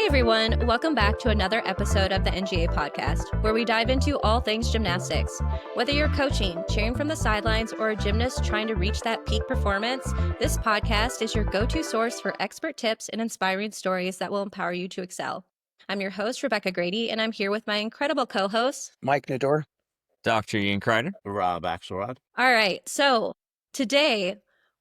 Hey everyone, welcome back to another episode of the NGA podcast, where we dive into all things gymnastics. Whether you're coaching, cheering from the sidelines, or a gymnast trying to reach that peak performance, this podcast is your go-to source for expert tips and inspiring stories that will empower you to excel. I'm your host, Rebecca Grady, and I'm here with my incredible co-host, Mike Nador. Dr. Ian Kreider. Rob Axelrod. All right, so today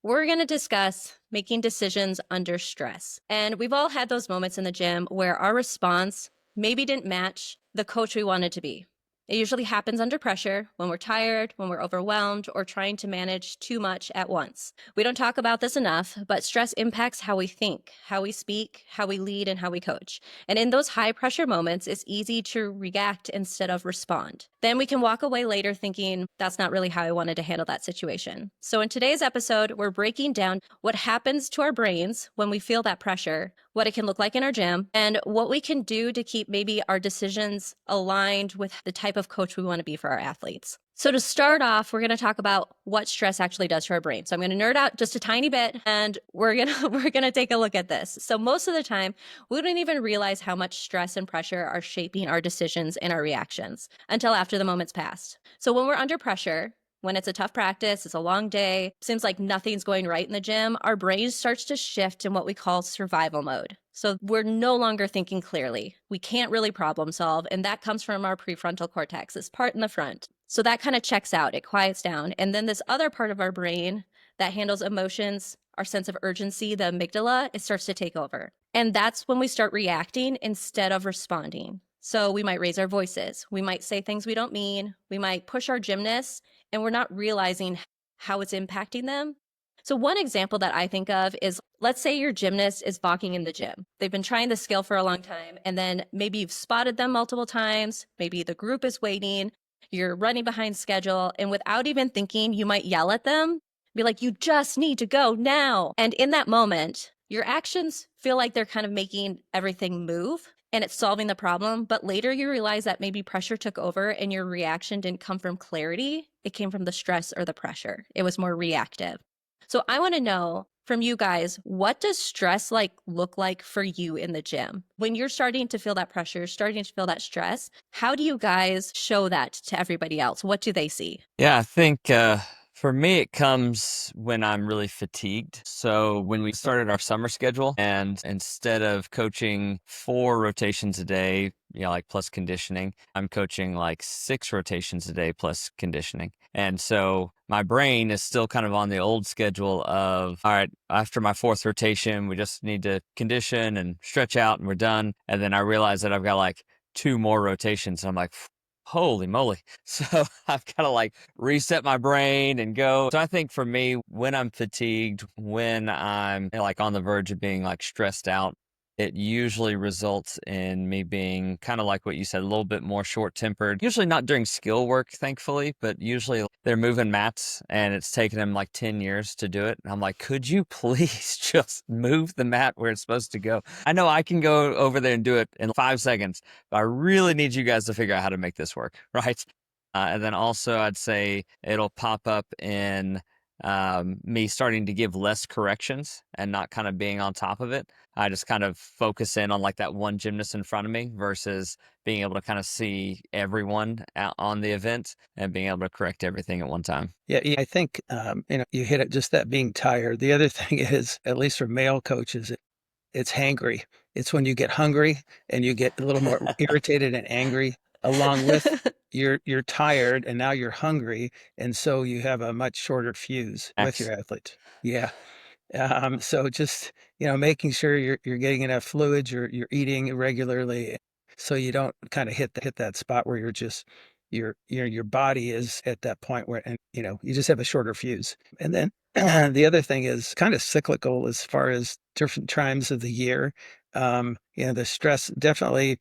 we're going to discuss making decisions under stress. And we've all had those moments in the gym where our response maybe didn't match the coach we wanted to be. It usually happens under pressure, when we're tired, when we're overwhelmed, or trying to manage too much at once. We don't talk about this enough, but stress impacts how we think, how we speak, how we lead, and how we coach. And in those high pressure moments, it's easy to react instead of respond. Then we can walk away later thinking, that's not really how I wanted to handle that situation. So in today's episode, we're breaking down what happens to our brains when we feel that pressure, what it can look like in our gym, and what we can do to keep maybe our decisions aligned with the type of coach we want to be for our athletes. So to start off, we're going to talk about what stress actually does to our brain. So I'm going to nerd out just a tiny bit, and we're going to take a look at this. So most of the time, we don't even realize how much stress and pressure are shaping our decisions and our reactions until after the moment's passed. So when we're under pressure, when it's a tough practice, it's a long day, seems like nothing's going right in the gym, our brain starts to shift in what we call survival mode. So we're no longer thinking clearly. We can't really problem solve, and that comes from our prefrontal cortex, this part in the front. So that kind of checks out, it quiets down. And then this other part of our brain that handles emotions, our sense of urgency, the amygdala, it starts to take over. And that's when we start reacting instead of responding. So we might raise our voices. We might say things we don't mean. We might push our gymnasts, and we're not realizing how it's impacting them. So one example that I think of is, let's say your gymnast is balking in the gym. They've been trying the skill for a long time, and then maybe you've spotted them multiple times. Maybe the group is waiting. You're running behind schedule, and without even thinking, you might yell at them, be like, you just need to go now. And in that moment, your actions feel like they're kind of making everything move and it's solving the problem. But later you realize that maybe pressure took over and your reaction didn't come from clarity. It came from the stress or the pressure. It was more reactive. So I want to know from you guys, what does stress look like for you in the gym? When you're starting to feel that pressure, starting to feel that stress, how do you guys show that to everybody else? What do they see? Yeah, I think for me, it comes when I'm really fatigued. So when we started our summer schedule, and instead of coaching 4 rotations a day, like plus conditioning, I'm coaching like 6 rotations a day plus conditioning. And so my brain is still kind of on the old schedule of, all right, after my 4th rotation, we just need to condition and stretch out and we're done. And then I realize that I've got like 2 more rotations. And I'm like, holy moly. So I've got to reset my brain and go. So I think for me, when I'm fatigued, when I'm on the verge of being stressed out, it usually results in me being kind of like what you said, a little bit more short-tempered. Usually not during skill work, thankfully, but usually they're moving mats and it's taken them 10 years to do it. And I'm like, could you please just move the mat where it's supposed to go? I know I can go over there and do it in 5 seconds, but I really need you guys to figure out how to make this work, right? And then also I'd say it'll pop up in me starting to give less corrections and not kind of being on top of it. I just kind of focus in on that one gymnast in front of me versus being able to kind of see everyone out on the event and being able to correct everything at one time. Yeah, I think, you hit it, just that being tired. The other thing is, at least for male coaches, it's hangry. It's when you get hungry and you get a little more irritated and angry along with you're tired and now you're hungry. And so you have a much shorter fuse with your athletes. Yeah. So just, making sure you're getting enough fluids, you're eating regularly, so you don't kind of hit that spot where you're just, your body is at that point where, and you just have a shorter fuse. And then the other thing is kind of cyclical as far as different times of the year. The stress definitely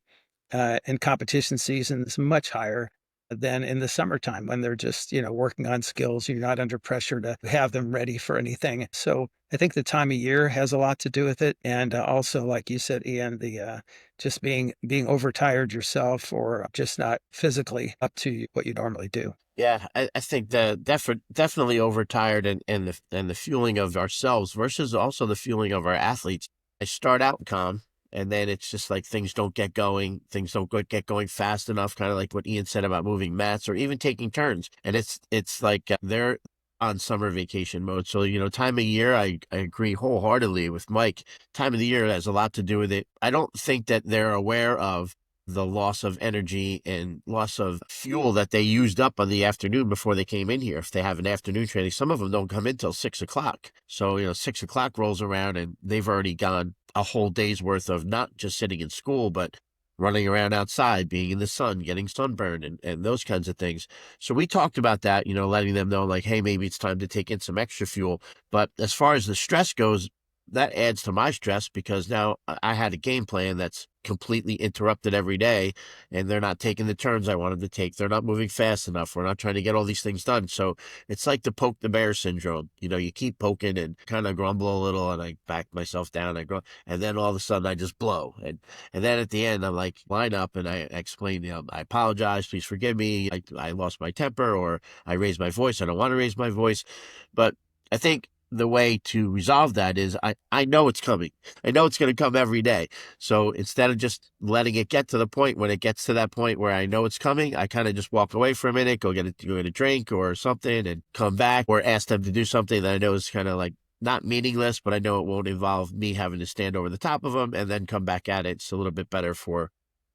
in competition season is much higher than in the summertime when they're just, working on skills. You're not under pressure to have them ready for anything. So I think the time of year has a lot to do with it. And also, like you said, Ian, the just being overtired yourself or just not physically up to what you normally do. Yeah, I think definitely overtired and the fueling of ourselves versus also the fueling of our athletes. I start out calm And then it's just like things don't get going, things don't get going fast enough, kind of like what Ian said about moving mats or even taking turns. And it's like they're on summer vacation mode. So, time of year, I agree wholeheartedly with Mike. Time of the year has a lot to do with it. I don't think that they're aware of the loss of energy and loss of fuel that they used up on the afternoon before they came in here. If they have an afternoon training, some of them don't come in till 6 o'clock. So, 6 o'clock rolls around and they've already gone a whole day's worth of not just sitting in school, but running around outside, being in the sun, getting sunburned and those kinds of things. So we talked about that, letting them know like, hey, maybe it's time to take in some extra fuel. But as far as the stress goes, that adds to my stress because now I had a game plan that's completely interrupted every day, and they're not taking the turns I want them to take. They're not moving fast enough. We're not trying to get all these things done. So it's like the poke the bear syndrome. You keep poking and kind of grumble a little, and I back myself down. I grow, and then all of a sudden I just blow. And then at the end I'm like, line up, and I explain, I apologize, please forgive me. I lost my temper, or I raised my voice. I don't want to raise my voice, but I think the way to resolve that is I know it's coming. I know it's going to come every day. So instead of just letting it get to the point, when it gets to that point where I know it's coming, I kind of just walk away for a minute, go get a drink or something and come back, or ask them to do something that I know is kind of like not meaningless, but I know it won't involve me having to stand over the top of them, and then come back at it. It's a little bit better for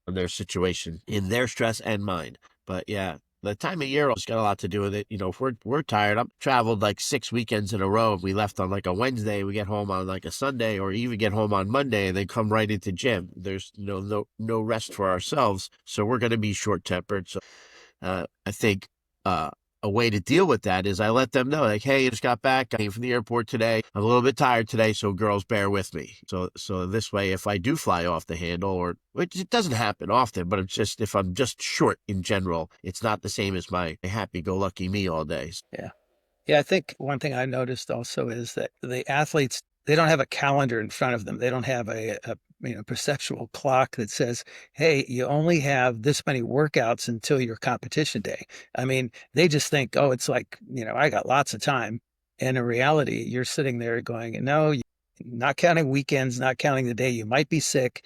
their situation in their stress and mine. But yeah, the time of year has got a lot to do with it. If we're tired, I'm traveled like 6 weekends in a row. If we left on like a Wednesday, we get home on like a Sunday, or even get home on Monday and then come right into gym. There's no rest for ourselves. So we're going to be short tempered. So I think a way to deal with that is I let them know, like, hey, I just got back. I came from the airport today. I'm a little bit tired today, so girls, bear with me. So this way, if I do fly off the handle, or which it doesn't happen often, but it's just if I'm just short in general, it's not the same as my happy-go-lucky me all day. Yeah. Yeah, I think one thing I noticed also is that the athletes, they don't have a calendar in front of them. They don't have a perceptual clock that says, hey, you only have this many workouts until your competition day. I mean, they just think, oh, it's like, I got lots of time. And in reality, you're sitting there going, no, not counting weekends, not counting the day you might be sick.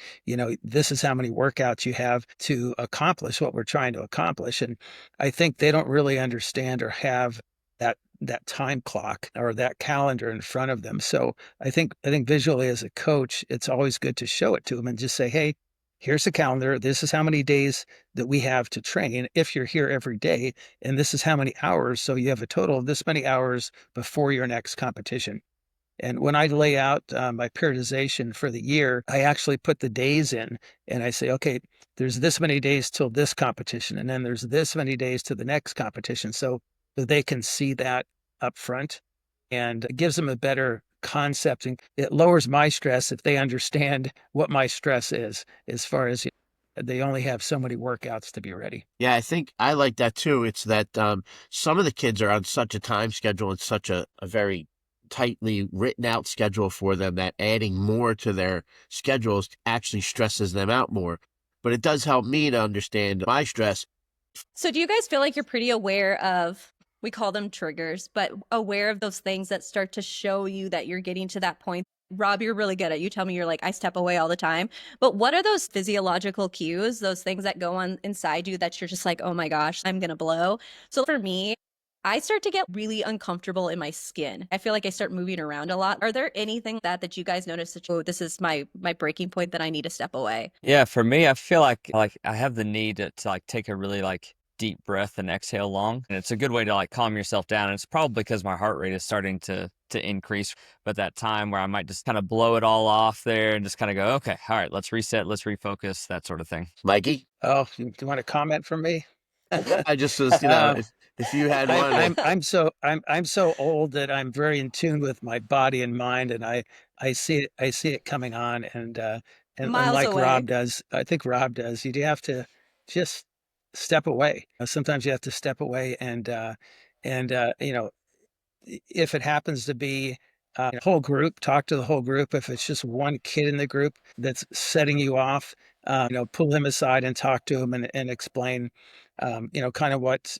This is how many workouts you have to accomplish what we're trying to accomplish. And I think they don't really understand or have that time clock or that calendar in front of them. So I think visually as a coach, it's always good to show it to them and just say, hey, here's the calendar. This is how many days that we have to train if you're here every day. And this is how many hours. So you have a total of this many hours before your next competition. And when I lay out my periodization for the year, I actually put the days in and I say, okay, there's this many days till this competition. And then there's this many days to the next competition. So they can see that up front, and it gives them a better concept. And it lowers my stress if they understand what my stress is, as far as they only have so many workouts to be ready. Yeah, I think I like that too. It's that some of the kids are on such a time schedule and such a very tightly written out schedule for them that adding more to their schedules actually stresses them out more. But it does help me to understand my stress. So do you guys feel like you're pretty aware of, we call them triggers, but aware of those things that start to show you that you're getting to that point? Rob, you're really good at, you tell me you're like, I step away all the time. But what are those physiological cues, those things that go on inside you that you're just like, oh my gosh, I'm going to blow? So for me, I start to get really uncomfortable in my skin. I feel like I start moving around a lot. Are there anything that you guys notice that, oh, this is my breaking point that I need to step away? Yeah, for me, I feel like I have the need to like take a really like deep breath and exhale long. And it's a good way to like calm yourself down. And it's probably because my heart rate is starting to increase. But that time where I might just kind of blow it all off there and just kind of go, okay, all right, let's reset, let's refocus, that sort of thing. Mikey? Oh, do you want to comment from me? I just was, if you had one. I'm so old that I'm very in tune with my body and mind, and I see it coming on, and Miles like away. Rob does, I think Rob does. You have to just step away. Sometimes you have to step away, and if it happens to be a whole group, talk to the whole group. If it's just one kid in the group that's setting you off, pull him aside and talk to him and explain, kind of what,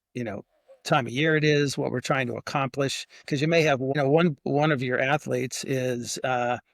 time of year it is, what we're trying to accomplish. Because you may have, one of your athletes is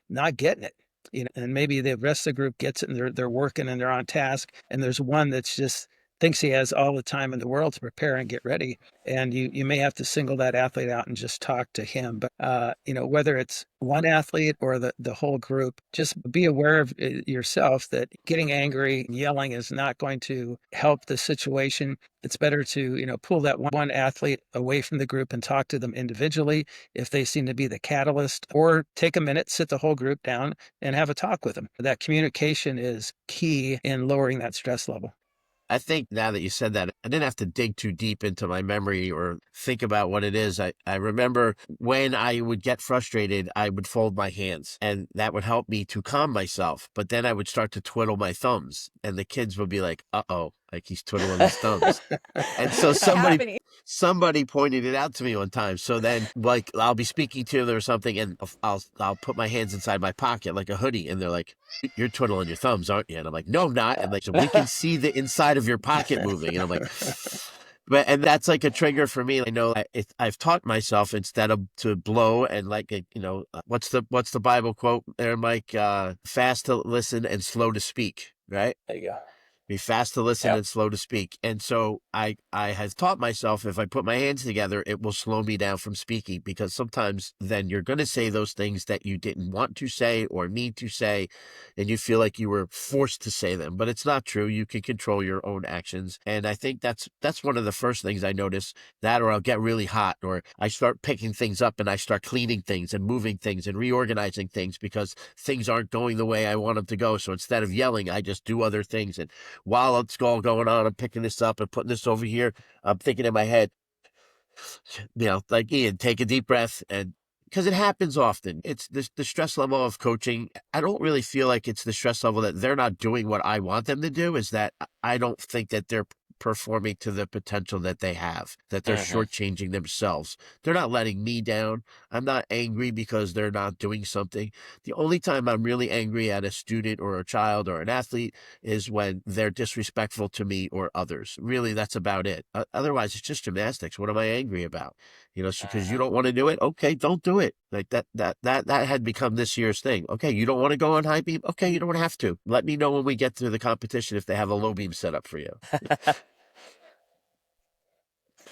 not getting it. and maybe the rest of the group gets it and they're working and they're on task. And there's one that's just thinks he has all the time in the world to prepare and get ready. And you may have to single that athlete out and just talk to him. But, whether it's one athlete or the whole group, just be aware of yourself that getting angry and yelling is not going to help the situation. It's better to, pull that one athlete away from the group and talk to them individually if they seem to be the catalyst, or take a minute, sit the whole group down and have a talk with them. That communication is key in lowering that stress level. I think now that you said that, I didn't have to dig too deep into my memory or think about what it is. I remember when I would get frustrated, I would fold my hands and that would help me to calm myself. But then I would start to twiddle my thumbs and the kids would be like, uh-oh, like he's twiddling his thumbs. And so somebody pointed it out to me one time. So then like I'll be speaking to them or something and I'll put my hands inside my pocket like a hoodie and they're like, you're twiddling your thumbs, aren't you? And I'm like, no, I'm not. And like, so we can see the inside of your pocket moving. And I'm like, and that's like a trigger for me. I know I've taught myself instead of to blow and like, what's the Bible quote there, Mike? Fast to listen and slow to speak, right? There you go. Be fast to listen and slow to speak. And so I have taught myself if I put my hands together, it will slow me down from speaking, because sometimes then you're going to say those things that you didn't want to say or need to say, and you feel like you were forced to say them, but it's not true. You can control your own actions. And I think that's one of the first things I notice, that, or I'll get really hot, or I start picking things up and I start cleaning things and moving things and reorganizing things because things aren't going the way I want them to go. So instead of yelling, I just do other things. And while it's all going on, I'm picking this up and putting this over here, I'm thinking in my head, like, Ian, take a deep breath. And because it happens often, it's the stress level of coaching. I don't really feel like it's the stress level that they're not doing what I want them to do, is that I don't think that they're performing to the potential that they have, that they're shortchanging themselves. They're not letting me down. I'm not angry because they're not doing something. The only time I'm really angry at a student or a child or an athlete is when they're disrespectful to me or others. Really, that's about it. Otherwise, it's just gymnastics. What am I angry about? Because you don't want to do it. Okay, don't do it. Like that had become this year's thing. Okay, you don't want to go on high beam. Okay, you don't have to. Let me know when we get to the competition if they have a low beam set up for you.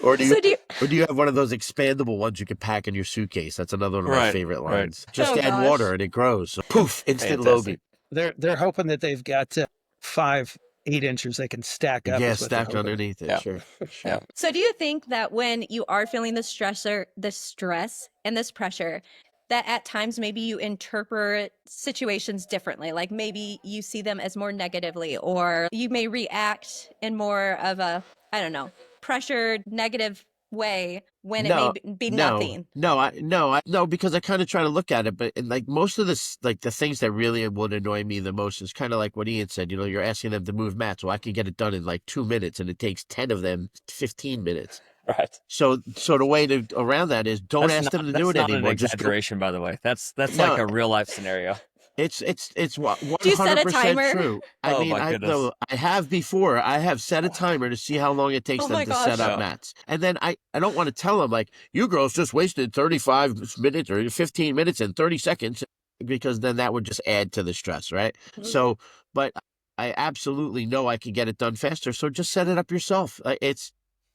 Or do you have one of those expandable ones you can pack in your suitcase? That's another one of my favorite lines. Just add water and it grows. So, poof, instant low beam. They're hoping that they've got 5 8-inchers they can stack up. Yeah, stacked underneath it. Sure. Yeah. So do you think that when you are feeling the stress and this pressure, that at times maybe you interpret situations differently? Like maybe you see them as more negatively, or you may react in more of a, I don't know, pressured, negative way when it may be nothing. No, because I kind of try to look at it, but like most of this, like the things that really would annoy me the most is kind of like what Ian said. You're asking them to move mats. Well, I can get it done in like 2 minutes, and it takes 10 of them 15 minutes. Right. So the way around that is don't ask them to do it anymore. That's not an exaggeration, by the way. That's like a real life scenario. It's 100% Do you set a timer? true. My goodness. I have before. I have set a timer to see how long it takes them to set up mats. And then I don't want to tell them, like, you girls just wasted 35 minutes or 15 minutes and 30 seconds, because then that would just add to the stress, right? Mm-hmm. So, but I absolutely know I can get it done faster. So just set it up yourself.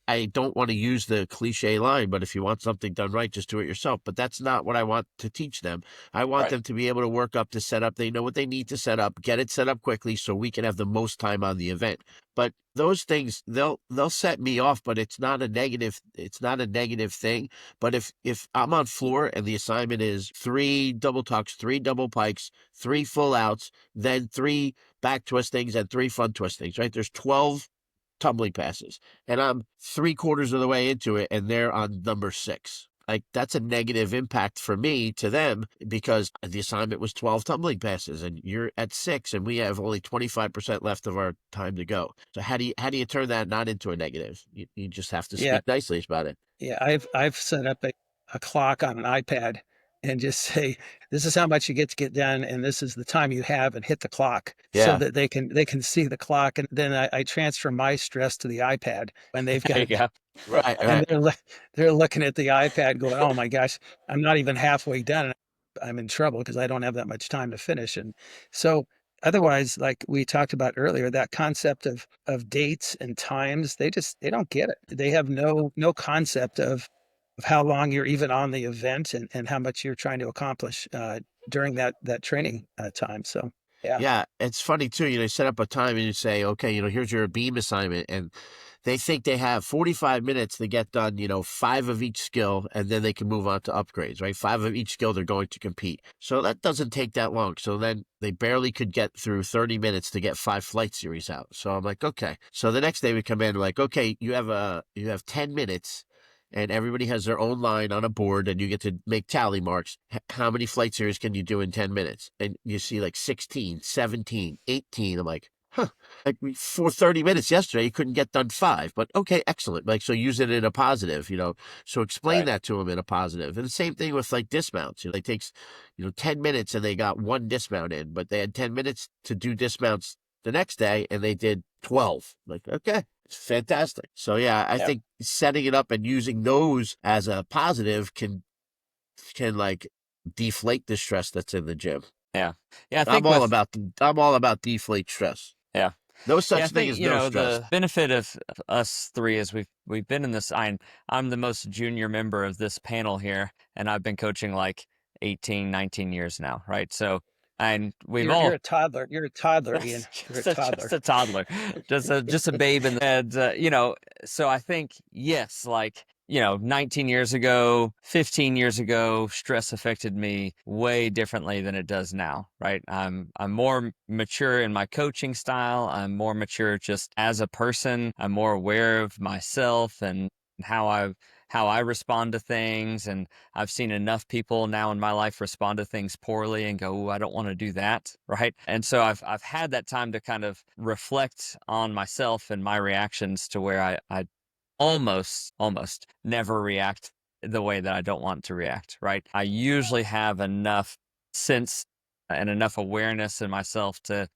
I don't want to use the cliche line, but if you want something done right, just do it yourself. But that's not what I want to teach them. I want them to be able to work up to set up. They know what they need to set up, get it set up quickly so we can have the most time on the event. But those things, they'll set me off, but it's not a negative thing. But if I'm on floor and the assignment is 3 double tucks, 3 double pikes, 3 full outs, then 3 back twistings and 3 front twistings, right? There's 12 tumbling passes, and I'm 3/4 of the way into it and they're on number 6. Like, that's a negative impact for me to them, because the assignment was 12 tumbling passes and you're at 6 and we have only 25% left of our time to go. So how do you turn that not into a negative? You just have to speak nicely about it. Yeah, I've set up a clock on an iPad and just say, this is how much you get done, and this is the time you have, and hit the clock so that they can see the clock. And then I transfer my stress to the iPad when they've got it. Right. And they're looking at the iPad going, oh my gosh, I'm not even halfway done. I'm in trouble because I don't have that much time to finish. And so otherwise, like we talked about earlier, that concept of dates and times, they don't get it. They have no concept of how long you're even on the event and how much you're trying to accomplish during that training time. So yeah. Yeah, it's funny too. You set up a time and you say, okay, here's your beam assignment, and they think they have 45 minutes to get done, 5 of each skill, and then they can move on to upgrades, right? 5 of each skill they're going to compete. So that doesn't take that long. So then they barely could get through 30 minutes to get 5 flight series out. So I'm like, okay. So the next day we come in like, okay, you have 10 minutes. And everybody has their own line on a board, and you get to make tally marks. How many flight series can you do in 10 minutes? And you see like 16, 17, 18. I'm like, huh. Like for 30 minutes yesterday, you couldn't get done 5. But okay, excellent. Like, so use it in a positive, So explain that to them in a positive. And the same thing with like dismounts. It takes, 10 minutes and they got 1 dismount in, but they had 10 minutes to do dismounts the next day and they did 12. Like, okay. Fantastic. So yeah, I think setting it up and using those as a positive can like deflate the stress that's in the gym. Yeah. I I'm think all about deflate stress. Yeah. No such I thing think, as no stress. the benefit of us 3 is we've been in this. I'm the most junior member of this panel here, and I've been coaching like 18, 19 years now, right? So, and we've all You're a toddler. You're a toddler, Ian. You're a toddler. just a toddler, just a babe in the and so I think yes, like 19 years ago, 15 years ago, stress affected me way differently than it does now, right? I'm more mature in my coaching style. I'm more mature just as a person. I'm more aware of myself and how I respond to things. And I've seen enough people now in my life respond to things poorly and go, "Ooh, I don't want to do that." Right. And so I've had that time to kind of reflect on myself and my reactions to where I almost never react the way that I don't want to react. Right. I usually have enough sense and enough awareness in myself to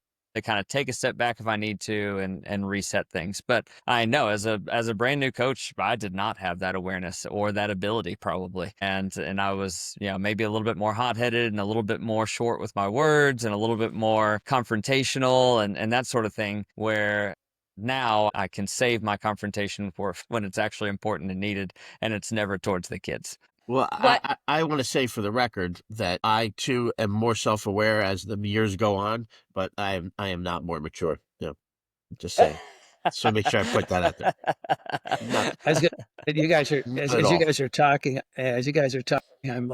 kind of take a step back if I need to and reset things. But I know as a brand new coach, I did not have that awareness or that ability probably. And I was, maybe a little bit more hot-headed and a little bit more short with my words and a little bit more confrontational and that sort of thing, where now I can save my confrontation for when it's actually important and needed, and it's never towards the kids. Well, What? I want to say for the record that I too am more self-aware as the years go on, but I am not more mature. Just saying. So make sure I put that out there. Not, As good, you guys are not as, at as you all. guys are talking, I'm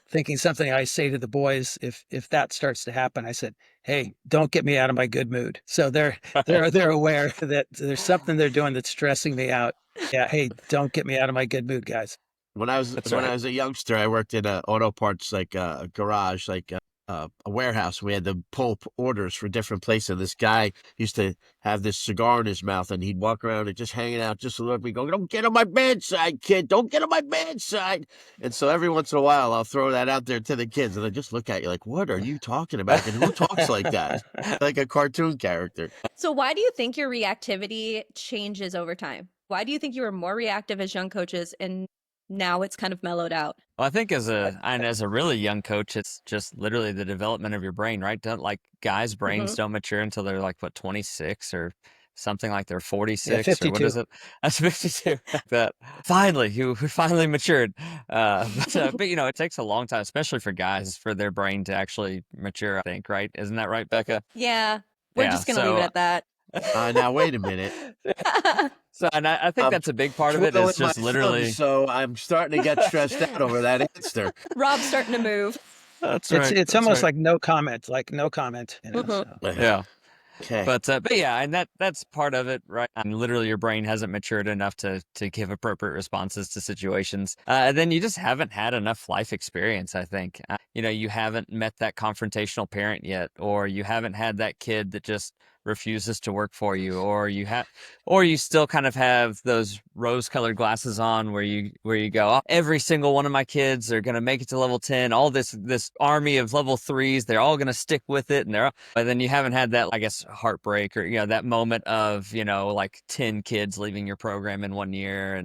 thinking something I say to the boys if that starts to happen. I said, "Hey, don't get me out of my good mood." So they're aware that there's something they're doing that's stressing me out. Yeah, hey, don't get me out of my good mood, guys. That's When right. I was a youngster, I worked in a auto parts like a garage, like a warehouse. We had to pull orders for different places. This guy used to have this cigar in his mouth, and he'd walk around and just hanging out, just to look at me, go, "Don't get on my bad side, kid! Don't get on my bad side!" And so every once in a while, I'll throw that out there to the kids, and they just look at you like, "What are you talking about? And who talks like that?" Like a cartoon character. So why do you think your reactivity changes over time? Why do you think you were more reactive as young coaches and now it's kind of mellowed out? Well, I think as a really young coach, it's just literally the development of your brain, right? Like guys' brains don't mature until they're like 26 or something, like they're 46 or what 52. is it? That's 52. That finally you finally matured. But it takes a long time, especially for guys, for their brain to actually mature. I think, right? Isn't that right, Becca? Yeah, we're Yeah. just going to leave it at that. Now wait a minute. So, and I think I'm that's a big part of it. twiddling Is my just thumbs, literally. so I'm starting to get stressed out over that answer. Rob's starting to move. That's It's right. it's That's almost right. like no comment, So. Yeah. Okay. But yeah, and that's part of it, right? And literally, your brain hasn't matured enough to give appropriate responses to situations. And then you just haven't had enough life experience. I think you haven't met that confrontational parent yet, or you haven't had that kid that just refuses to work for you, or you still kind of have those rose-colored glasses on where you go, "Oh, every single one of my kids are going to make it to level 10. All this army of level 3s, they're all going to stick with it," but then you haven't had that, I guess, heartbreak or that moment of like 10 kids leaving your program in 1 year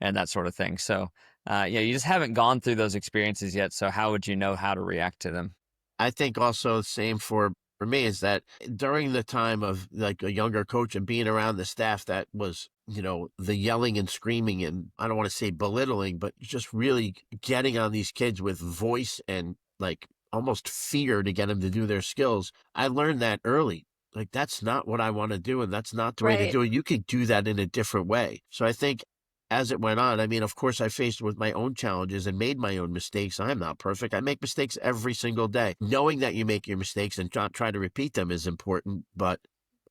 and that sort of thing. So You just haven't gone through those experiences yet. So how would you know how to react to them? I think also the same for me is that during the time of like a younger coach and being around the staff that was, the yelling and screaming and I don't want to say belittling, but just really getting on these kids with voice and like almost fear to get them to do their skills. I learned that early. Like that's not what I want to do and that's not the way to Right. do it. You could do that in a different way. So I think as it went on, I mean, of course, I faced with my own challenges and made my own mistakes. I'm not perfect. I make mistakes every single day. Knowing that you make your mistakes and not try to repeat them is important. But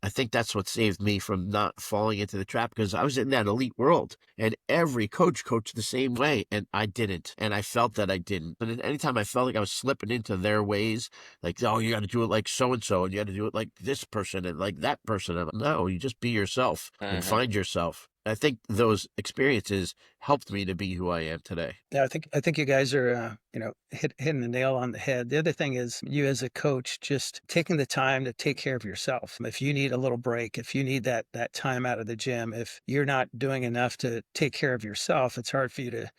I think that's what saved me from not falling into the trap because I was in that elite world and every coach coached the same way and I didn't. And I felt that I didn't. But anytime I felt like I was slipping into their ways, like, oh, you got to do it like so and so and you got to do it like this person and like that person. And no, you just be yourself and find yourself. I think those experiences helped me to be who I am today. Yeah, I think you guys are, hitting the nail on the head. The other thing is you as a coach, just taking the time to take care of yourself. If you need a little break, if you need that time out of the gym, if you're not doing enough to take care of yourself, it's hard for you to,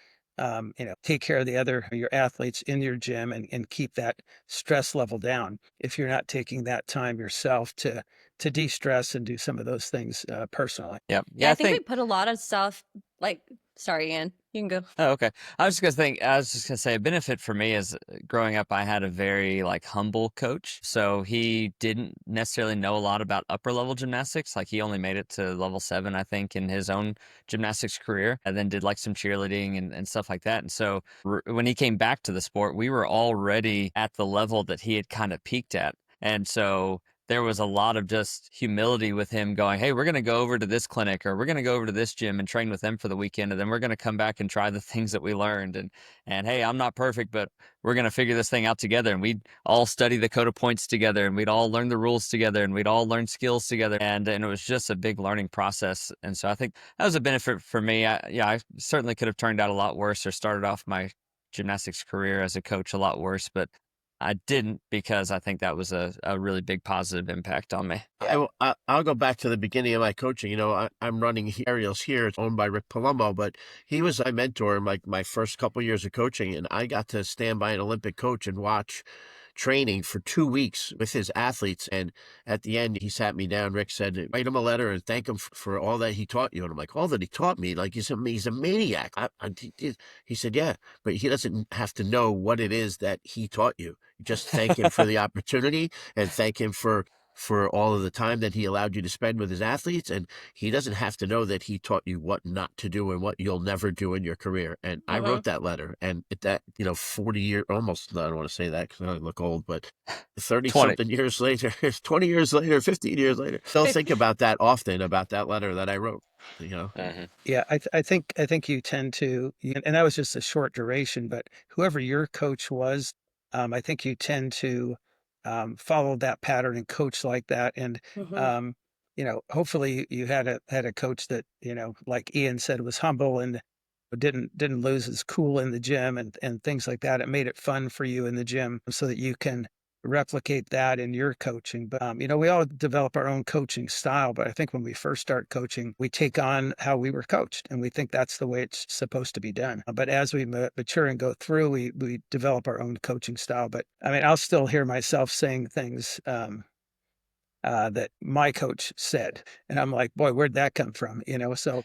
take care of your athletes in your gym and keep that stress level down. If you're not taking that time yourself to de-stress and do some of those things personally. Yep. Yeah, I think we put a lot of stuff like, sorry, Ian, you can go. Oh, okay. I was just gonna say a benefit for me is growing up, I had a very like humble coach. So he didn't necessarily know a lot about upper level gymnastics. Like he only made it to level 7, I think, in his own gymnastics career, and then did like some cheerleading and stuff like that. And so when he came back to the sport, we were already at the level that he had kind of peaked at. And so there was a lot of just humility with him going, hey, we're going to go over to this clinic or we're going to go over to this gym and train with them for the weekend. And then we're going to come back and try the things that we learned. And hey, I'm not perfect, but we're going to figure this thing out together. And we'd all study the code of points together and we'd all learn the rules together and we'd all learn skills together. And it was just a big learning process. And so I think that was a benefit for me. I certainly could have turned out a lot worse or started off my gymnastics career as a coach a lot worse, but I didn't because I think that was a really big positive impact on me. I'll go back to the beginning of my coaching. I'm running aerials here. It's owned by Rick Palumbo, but he was my mentor in my first couple years of coaching, and I got to stand by an Olympic coach and watch training for 2 weeks with his athletes. And at the end, he sat me down. Rick said, write him a letter and thank him for all that he taught you. And I'm like, all that he taught me? Like, he's a maniac. He said, yeah, but he doesn't have to know what it is that he taught you. Just thank him for the opportunity and thank him for all of the time that he allowed you to spend with his athletes. And he doesn't have to know that he taught you what not to do and what you'll never do in your career. And I wrote that letter. And that, 40 years, almost, I don't want to say that because I look old, but 30 something years later, 20 years later, 15 years later, still think about that often, about that letter that I wrote. Yeah, I think you tend to, and that was just a short duration, but whoever your coach was, I think you tend to follow that pattern and coach like that. And hopefully you had a coach that, like Ian said, was humble and didn't lose his cool in the gym and things like that. It made it fun for you in the gym so that you can replicate that in your coaching. But, we all develop our own coaching style. But I think when we first start coaching, we take on how we were coached and we think that's the way it's supposed to be done. But as we mature and go through, we develop our own coaching style. But I mean, I'll still hear myself saying things that my coach said. And I'm like, boy, where'd that come from? So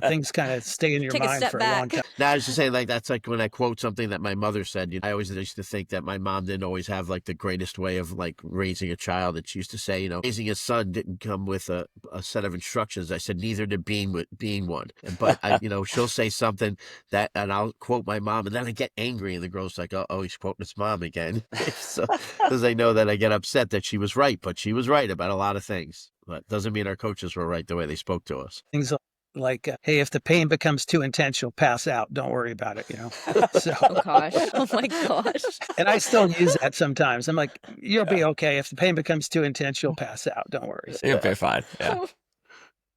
things kind of stay in your Take a mind step for a back. long time. Now, I was just saying, like, that's like when I quote something that my mother said. I always used to think that my mom didn't always have like the greatest way of like raising a child. And she used to say, raising a son didn't come with a set of instructions. I said, neither did being one. But she'll say something that, and I'll quote my mom, and then I get angry, and the girl's like, oh, he's quoting his mom again. So, because I know that I get upset that she was right, but she was right about a lot of things. But doesn't mean our coaches were right the way they spoke to us. Things like, hey, if the pain becomes too intense, you'll pass out. Don't worry about it, So, Oh gosh. Oh my gosh. and I still use that sometimes. I'm like, you'll be okay. If the pain becomes too intense, you'll pass out. Don't worry. You'll be fine. Yeah.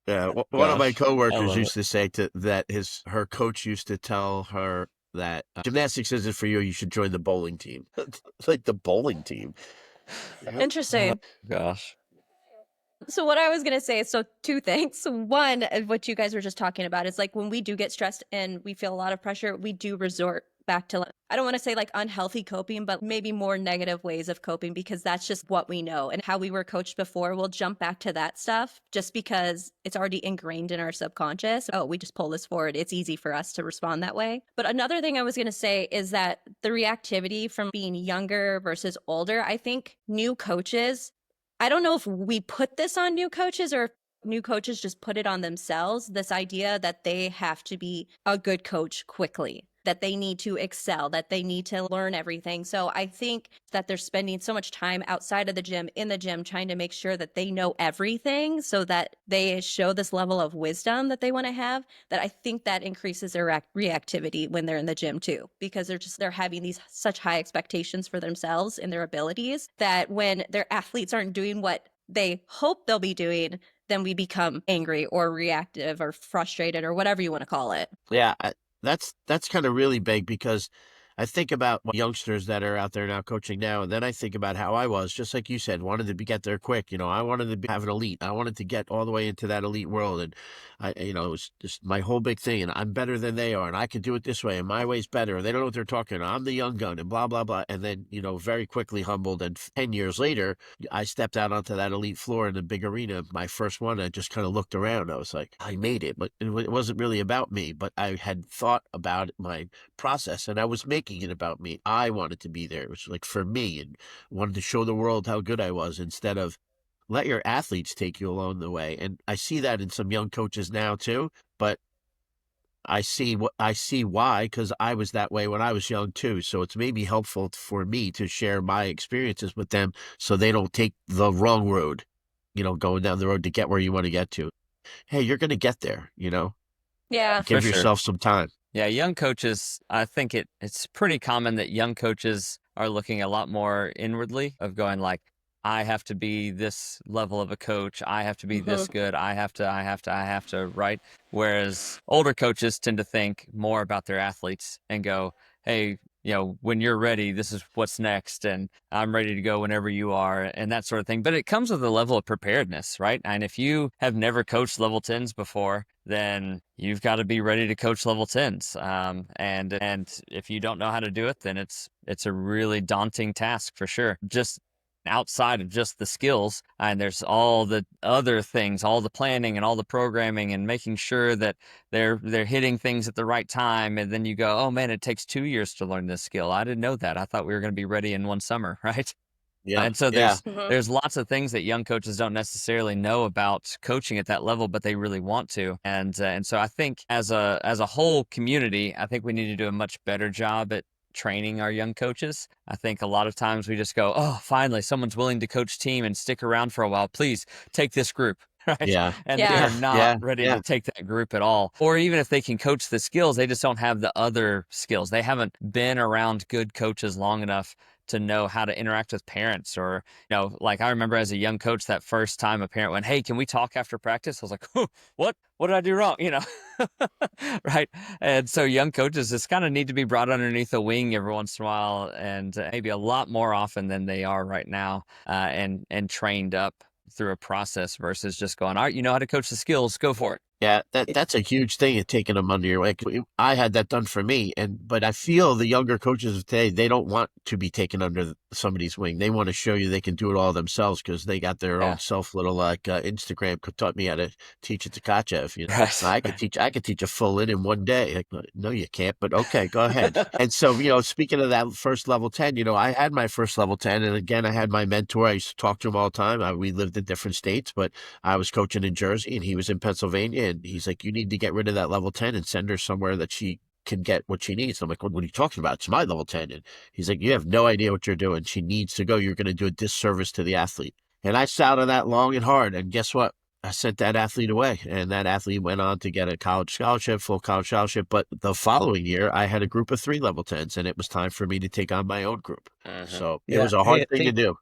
Yeah. One of my coworkers used it. to say that her coach used to tell her that gymnastics isn't for you. You should join the bowling team. It's like the bowling team. Interesting. Gosh. So what I was going to say is, so two things. One, what you guys were just talking about is like when we do get stressed and we feel a lot of pressure, we do resort back to, I don't want to say like unhealthy coping, but maybe more negative ways of coping, because that's just what we know and how we were coached before. We'll jump back to that stuff just because it's already ingrained in our subconscious. Oh, we just pull this forward. It's easy for us to respond that way. But another thing I was going to say is that the reactivity from being younger versus older, I think new coaches, I don't know if we put this on new coaches or if new coaches just put it on themselves, this idea that they have to be a good coach quickly, that they need to excel, that they need to learn everything. So I think that they're spending so much time outside of the gym, in the gym, trying to make sure that they know everything so that they show this level of wisdom that they want to have, that I think that increases their reactivity when they're in the gym too, because they're having these such high expectations for themselves and their abilities that when their athletes aren't doing what they hope they'll be doing, then we become angry or reactive or frustrated or whatever you want to call it. Yeah, that's kind of really big because I think about youngsters that are out there now coaching now, and then I think about how I was, just like you said, wanted to get there quick. I wanted to have an elite. I wanted to get all the way into that elite world, and it was just my whole big thing. And I'm better than they are, and I can do it this way, and my way's better. And they don't know what they're talking. I'm the young gun, and blah blah blah. And then very quickly humbled. And 10 years later, I stepped out onto that elite floor in the big arena, my first one. I just kind of looked around. I was like, I made it, but it wasn't really about me. But I had thought about my process, and I was making it about me. I wanted to be there. It was like for me, and wanted to show the world how good I was instead of let your athletes take you along the way. And I see that in some young coaches now too, but I see why, because I was that way when I was young too. So it's maybe helpful for me to share my experiences with them so they don't take the wrong road, going down the road to get where you want to get to. Hey, you're going to get there, Yeah. For give sure. yourself some time. Yeah, young coaches, I think it's pretty common that young coaches are looking a lot more inwardly of going like, I have to be this level of a coach. I have to be this good. I have to, right? Whereas older coaches tend to think more about their athletes and go, hey, when you're ready, this is what's next. And I'm ready to go whenever you are and that sort of thing. But it comes with a level of preparedness, right? And if you have never coached level 10s before, then you've got to be ready to coach level 10s. And if you don't know how to do it, then it's a really daunting task for sure. Just outside of just the skills, and there's all the other things, all the planning and all the programming and making sure that they're hitting things at the right time. And then you go, oh man, it takes 2 years to learn this skill. I didn't know that. I thought we were going to be ready in one summer, right? Yeah. And so Yeah. there's lots of things that young coaches don't necessarily know about coaching at that level, but they really want to. And so I think as a whole community, I think we need to do a much better job at training our young coaches. I think a lot of times we just go, oh, finally someone's willing to coach team and stick around for a while. Please take this group. Right. Yeah. And Yeah. they're not Yeah. ready Yeah. to take that group at all. Or even if they can coach the skills, they just don't have the other skills. They haven't been around good coaches long enough to know how to interact with parents. Or, like I remember as a young coach, that first time a parent went, hey, can we talk after practice? I was like, what did I do wrong? Right. And so young coaches just kind of need to be brought underneath a wing every once in a while, and maybe a lot more often than they are right now, and trained up through a process versus just going, all right, you know how to coach the skills, go for it. Yeah, that's a huge thing of taking them under your wing. I had that done for me, but I feel the younger coaches of today, they don't want to be taken under somebody's wing. They want to show you they can do it all themselves because they got their own self little Instagram taught me how to teach a Takachev. Right. I could teach a full in one day. Like, no, you can't, but okay, go ahead. And so, speaking of that first level 10, I had my first level 10, and again, I had my mentor. I used to talk to him all the time. We lived in different states, but I was coaching in Jersey and he was in Pennsylvania. And he's like, you need to get rid of that level 10 and send her somewhere that she can get what she needs. I'm like, what are you talking about? It's my level 10. And he's like, you have no idea what you're doing. She needs to go. You're going to do a disservice to the athlete. And I sat on that long and hard. And guess what? I sent that athlete away. And that athlete went on to get a college scholarship, full college scholarship. But the following year, I had a group of 3 level 10s, and it was time for me to take on my own group. So it was a hard thing to do.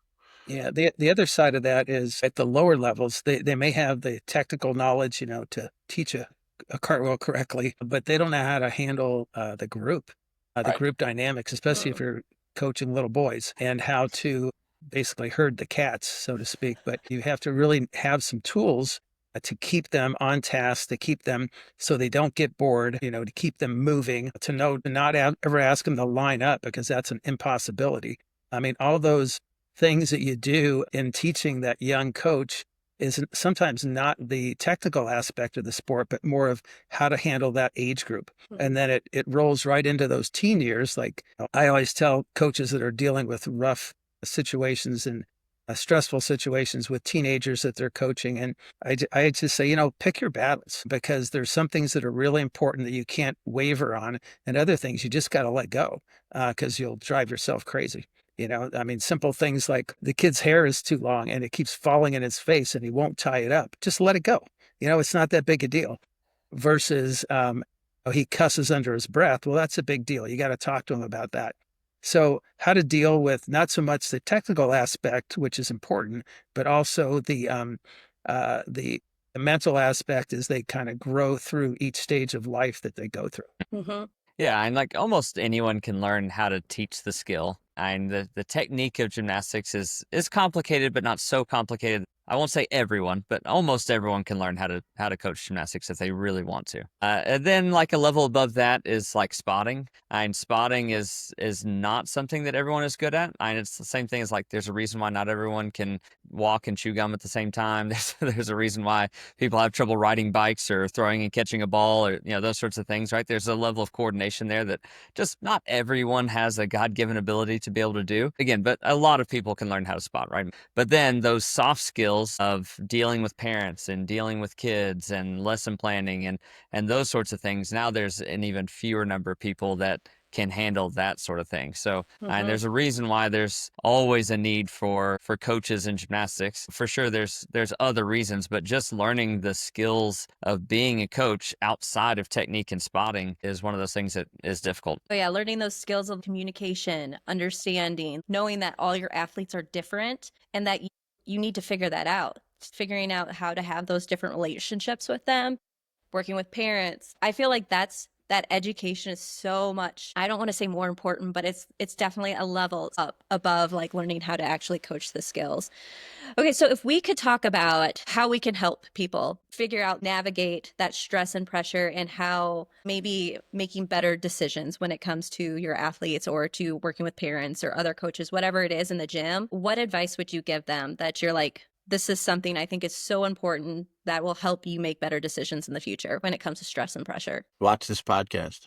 Yeah, the other side of that is at the lower levels, they may have the technical knowledge, to teach a cartwheel correctly, but they don't know how to handle the group, the group dynamics, especially if you're coaching little boys, and how to basically herd the cats, so to speak, but you have to really have some tools to keep them on task, to keep them so they don't get bored, to keep them moving, to know to not ever ask them to line up because that's an impossibility. I mean, all those things that you do in teaching that young coach is sometimes not the technical aspect of the sport, but more of how to handle that age group. And then it rolls right into those teen years. Like I always tell coaches that are dealing with rough situations and stressful situations with teenagers that they're coaching. And I just say, pick your battles because there's some things that are really important that you can't waver on, and other things you just got to let go because you'll drive yourself crazy. I mean, simple things like the kid's hair is too long and it keeps falling in his face and he won't tie it up. Just let it go. It's not that big a deal. Versus, he cusses under his breath. Well, that's a big deal. You got to talk to him about that. So how to deal with not so much the technical aspect, which is important, but also the mental aspect as they kind of grow through each stage of life that they go through. Mm-hmm. Yeah, and like almost anyone can learn how to teach the skill. And the technique of gymnastics is complicated, but not so complicated. I won't say everyone, but almost everyone can learn how to coach gymnastics if they really want to. And then like a level above that is like spotting. And spotting is not something that everyone is good at. And it's the same thing as like there's a reason why not everyone can walk and chew gum at the same time. There's a reason why people have trouble riding bikes or throwing and catching a ball or those sorts of things, right? There's a level of coordination there that just not everyone has a God-given ability to be able to do. Again, but a lot of people can learn how to spot, right? But then those soft skills of dealing with parents and dealing with kids and lesson planning and those sorts of things, now there's an even fewer number of people that can handle that sort of thing. So, and there's a reason why there's always a need for coaches in gymnastics. For sure, there's other reasons, but just learning the skills of being a coach outside of technique and spotting is one of those things that is difficult. Oh yeah, learning those skills of communication, understanding, knowing that all your athletes are different and that you need to figure that out. Figuring out how to have those different relationships with them, working with parents. I feel like that education is so much, I don't want to say more important, but it's definitely a level up above like learning how to actually coach the skills. Okay, so if we could talk about how we can help people figure out, navigate that stress and pressure and how maybe making better decisions when it comes to your athletes or to working with parents or other coaches, whatever it is in the gym, what advice would you give them that you're like, this is something I think is so important that will help you make better decisions in the future when it comes to stress and pressure? Watch this podcast.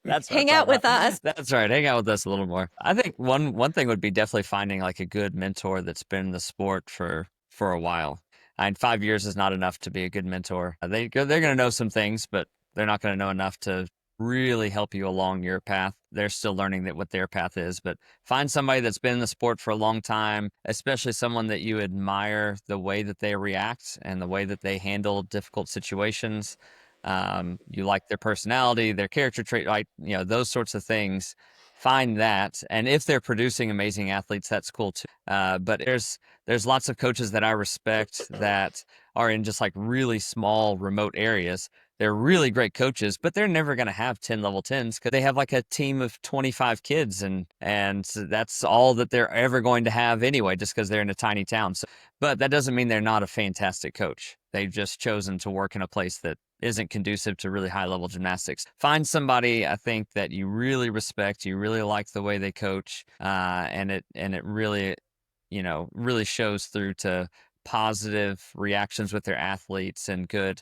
That's Hang out with us. That's right. Hang out with us a little more. I think one thing would be definitely finding like a good mentor that's been in the sport for a while. And 5 years is not enough to be a good mentor. They're going to know some things, but they're not going to know enough to really help you along your path. They're still learning what their path is, but find somebody that's been in the sport for a long time, especially someone that you admire the way that they react and the way that they handle difficult situations. You like their personality, their character trait, like, those sorts of things. Find that. And if they're producing amazing athletes, that's cool too. But there's lots of coaches that I respect that are in just like really small remote areas. They're really great coaches, but they're never going to have 10 level 10s because they have like a team of 25 kids and that's all that they're ever going to have anyway, just because they're in a tiny town. So, but that doesn't mean they're not a fantastic coach. They've just chosen to work in a place that isn't conducive to really high level gymnastics. Find somebody, I think, that you really respect, you really like the way they coach, and it really, really shows through to positive reactions with their athletes and good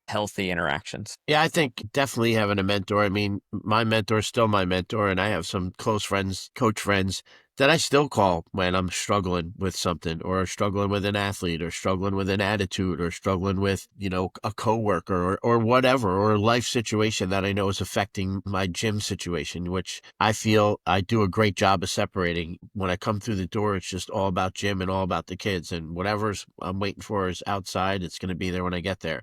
healthy interactions. Yeah, I think definitely having a mentor. I mean, my mentor is still my mentor, and I have some close friends, coach friends, that I still call when I'm struggling with something or struggling with an athlete or struggling with an attitude or struggling with, a coworker or whatever, or a life situation that I know is affecting my gym situation, which I feel I do a great job of separating. When I come through the door, it's just all about gym and all about the kids, and whatever's I'm waiting for is outside. It's going to be there when I get there.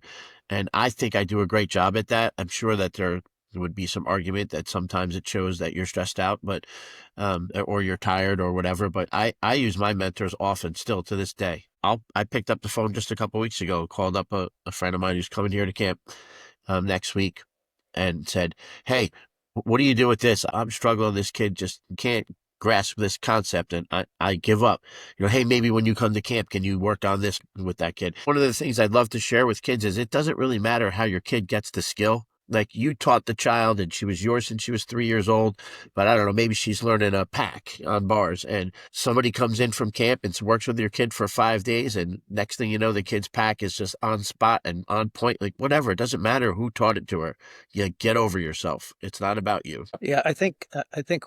And I think I do a great job at that. I'm sure that there would be some argument that sometimes it shows that you're stressed out, but or you're tired or whatever. But I use my mentors often still to this day. I picked up the phone just a couple of weeks ago, called up a friend of mine who's coming here to camp next week and said, "Hey, what do you do with this? I'm struggling. This kid just can't grasp this concept and I give up. Hey, maybe when you come to camp, can you work on this with that kid? One of the things I'd love to share with kids is it doesn't really matter how your kid gets the skill. Like you taught the child and she was yours since she was 3 years old, but I don't know, maybe she's learning a pack on bars and somebody comes in from camp and works with your kid for 5 days. And next thing you know, the kid's pack is just on spot and on point, like whatever. It doesn't matter who taught it to her. You get over yourself. It's not about you. Yeah, I think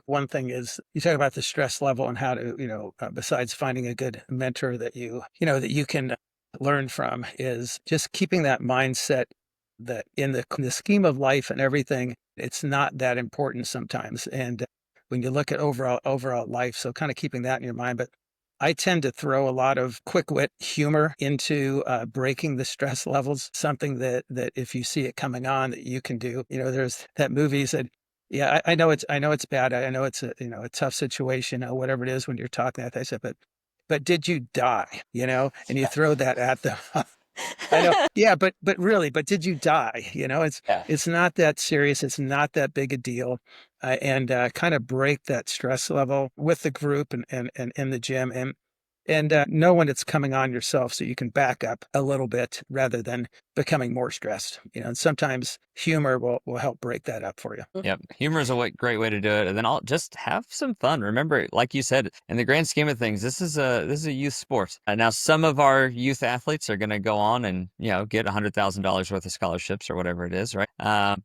one thing is you talk about the stress level and how to, besides finding a good mentor that that you can learn from, is just keeping that mindset that in the scheme of life and everything, it's not that important sometimes. And when you look at overall life, so kind of keeping that in your mind. But I tend to throw a lot of quick wit humor into breaking the stress levels, something that if you see it coming on that you can do. There's that movie said, yeah, I know it's bad. I know it's a tough situation or whatever it is when you're talking that. I said, but did you die? And you throw that at them. I know. Yeah, but really, did you die? It's not that serious. It's not that big a deal. And kind of break that stress level with the group and in the gym and know when it's coming on yourself so you can back up a little bit rather than becoming more stressed. And sometimes humor will help break that up for you. Yep. Humor is a great way to do it. And then I'll just have some fun. Remember, like you said, in the grand scheme of things, this is a youth sport. Now, some of our youth athletes are going to go on and, get $100,000 worth of scholarships or whatever it is, right?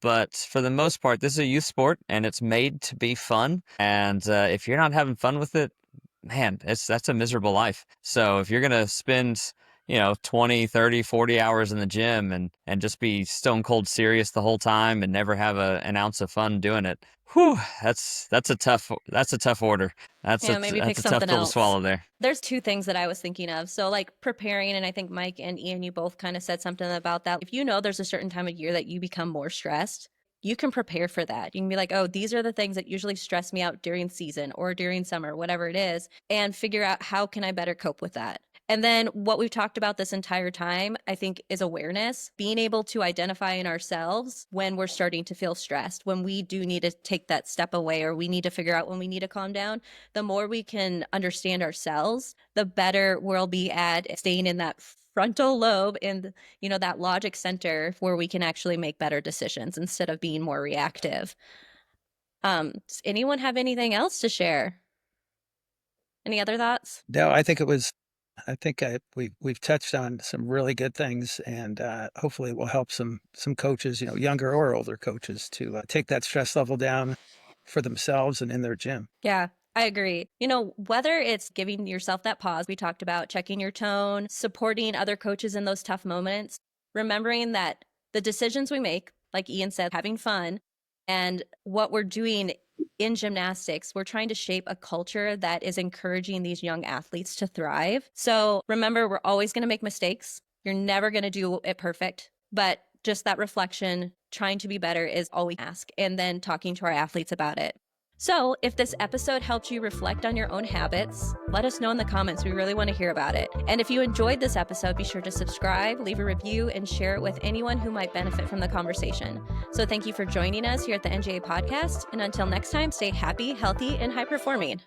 But for the most part, this is a youth sport and it's made to be fun. And if you're not having fun with it, man, that's a miserable life. So if you're going to spend 20, 30, 40 hours in the gym and just be stone cold serious the whole time and never have an ounce of fun doing it. Whew, that's a tough order. That's maybe pick a tough something pill else to swallow there. There's two things that I was thinking of. So like preparing, and I think Mike and Ian, you both kind of said something about that. If there's a certain time of year that you become more stressed, you can prepare for that. You can be like, oh, these are the things that usually stress me out during season or during summer, whatever it is, and figure out how can I better cope with that. And then what we've talked about this entire time, I think, is awareness, being able to identify in ourselves when we're starting to feel stressed, when we do need to take that step away or we need to figure out when we need to calm down. The more we can understand ourselves, the better we'll be at staying in that frontal lobe and that logic center where we can actually make better decisions instead of being more reactive. Does anyone have anything else to share? Any other thoughts? No, we've touched on some really good things, and hopefully it will help some coaches, younger or older coaches, to take that stress level down for themselves and in their gym. Yeah, I agree. Whether it's giving yourself that pause we talked about, checking your tone, supporting other coaches in those tough moments, remembering that the decisions we make, like Ian said, having fun, and what we're doing in gymnastics, we're trying to shape a culture that is encouraging these young athletes to thrive. So remember, we're always going to make mistakes. You're never going to do it perfect, but just that reflection, trying to be better is all we ask, and then talking to our athletes about it. So if this episode helped you reflect on your own habits, let us know in the comments. We really want to hear about it. And if you enjoyed this episode, be sure to subscribe, leave a review, and share it with anyone who might benefit from the conversation. So thank you for joining us here at the NJA Podcast. And until next time, stay happy, healthy, and high performing.